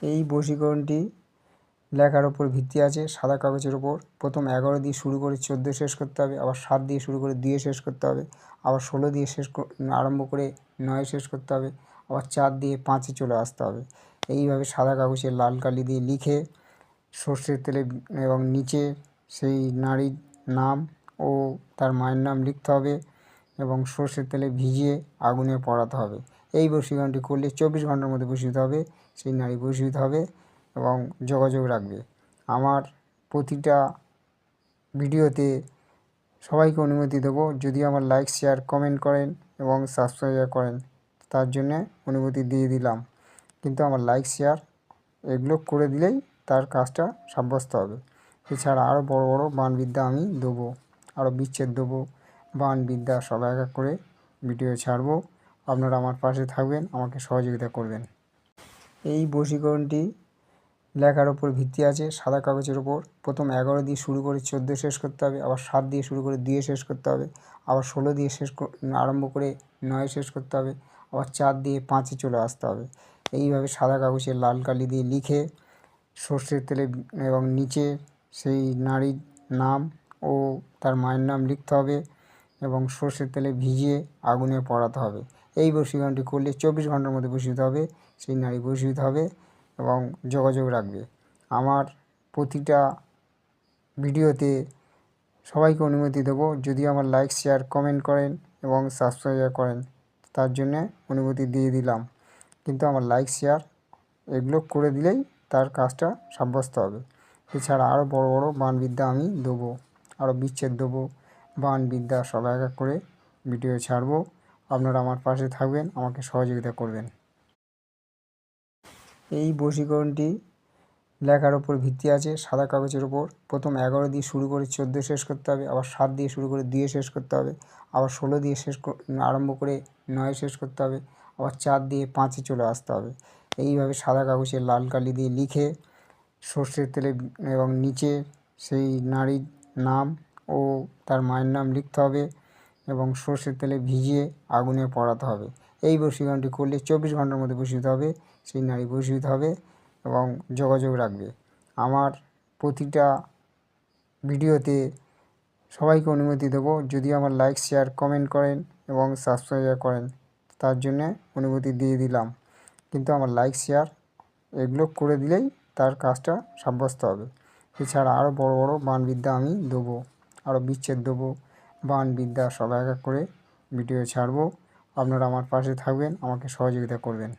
এই বশীকরণটি লেখার ওপর ভিত্তি আছে, সাদা কাগজের ওপর। প্রথম 11 দিয়ে শুরু করে 14 শেষ করতে হবে, আবার 7 দিয়ে শুরু করে 2 শেষ করতে হবে, আবার 16 দিয়ে আরম্ভ করে 9 শেষ করতে হবে, আবার 4 দিয়ে 5-এ চলে আসতে হবে। এইভাবে সাদা কাগজে লাল কালি দিয়ে লিখে সর্ষের তেলে এবং নিচে সেই নারীর নাম ও তার মায়ের নাম লিখতে হবে এবং সর্ষের তেলে ভিজিয়ে আগুনে পোড়াতে হবে। এই বশীকরণটি করলে 24 ঘন্টার মধ্যে বশীভূত হবে, সেই নারী বশীভূত হবে এবং যোগাযোগ রাখবে। আমার প্রতিটা ভিডিওতে সবাইকে অনুমতি দেবো, যদি আমার লাইক শেয়ার কমেন্ট করেন এবং সাবস্ক্রাইব করেন, তার জন্যে অনুমতি দিয়ে দিলাম। কিন্তু আমার লাইক শেয়ার এগুলো করে দিলেই তার কাজটা সাব্যস্ত হবে। এছাড়া আরও বড় বড় বাণবিদ্যা আমি দেবো, আরও বিচ্ছেদ দেবো, বাণবিদ্যা সব এক এক করে ভিডিও ছাড়বো। আপনারা আমার পাশে থাকবেন, আমাকে সহযোগিতা করবেন। এই বশীকরণটি লেখার ওপর ভিত্তি আছে, সাদা কাগজের ওপর। প্রথম 11 দিয়ে শুরু করে 14 শেষ করতে হবে, আবার 7 দিয়ে শুরু করে 2 শেষ করতে হবে, আবার 16 দিয়ে আরম্ভ করে 9 শেষ করতে হবে, আবার 4 দিয়ে 5-এ চলে আসতে হবে। এইভাবে সাদা কাগজে লাল কালি দিয়ে লিখে সর্ষের তেলে এবং নিচে সেই নারীর নাম ও তার মায়ের নাম লিখতে হবে এবং সর্ষের তেলে ভিজিয়ে আগুনে পোড়াতে হবে। এই বশীকরণটি করলে 24 ঘন্টার মধ্যে বশীভূত হবে, সেই নারী বশীভূত হবে এবং যোগাযোগ রাখবে। আমার প্রতিটা ভিডিওতে সবাইকে অনুমতি দেবো, যদি আমার লাইক শেয়ার কমেন্ট করেন এবং সাবস্ক্রাইব করেন, তার জন্যে অনুমতি দিয়ে দিলাম। কিন্তু আমার লাইক শেয়ার এগুলো করে দিলেই তার কাজটা সাব্যস্ত হবে। এছাড়া আরও বড় বড় বাণবিদ্যা আমি দেবো, আরও বিচ্ছেদ দেবো, বাণবিদ্যা সব এক এক করে ভিডিও ছাড়বো। আপনারা আমার পাশে থাকবেন, আমাকে সহযোগিতা করবেন। এই বশীকরণটি লেখার ওপর ভিত্তি আছে, সাদা কাগজের ওপর। প্রথম 11 দিয়ে শুরু করে 14 শেষ করতে হবে, আবার 7 দিয়ে শুরু করে 2 শেষ করতে হবে, আবার 16 দিয়ে আরম্ভ করে 9 শেষ করতে হবে, আবার 4 দিয়ে 5-এ চলে আসতে হবে। এইভাবে সাদা কাগজে লাল কালি দিয়ে লিখে সর্ষের তেলে এবং নিচে সেই নারীর নাম ও তার মায়ের নাম লিখতে হবে এবং সর্ষের তেলে ভিজিয়ে আগুনে পোড়াতে হবে। এই বশীকরণটি করলে 24 ঘন্টার মধ্যে বশীভূত হবে, সেই নারী বশীভূত হবে এবং যোগাযোগ রাখবে। আমার প্রতিটা ভিডিওতে সবাইকে অনুমতি দেবো, যদি আমার লাইক শেয়ার কমেন্ট করেন এবং সাবস্ক্রাইব করেন, তার জন্যে অনুমতি দিয়ে দিলাম। কিন্তু আমার লাইক শেয়ার এগুলো করে দিলেই তার কাজটা সাব্যস্ত হবে। এছাড়া আরও বড় বড় বাণবিদ্যা আমি দেবো, আরও বিচ্ছেদ দেবো, বাণবিদ্যা সব এক এক করে ভিডিও ছাড়বো। আপনারা আমার পাশে থাকবেন, আমাকে সহযোগিতা করবেন।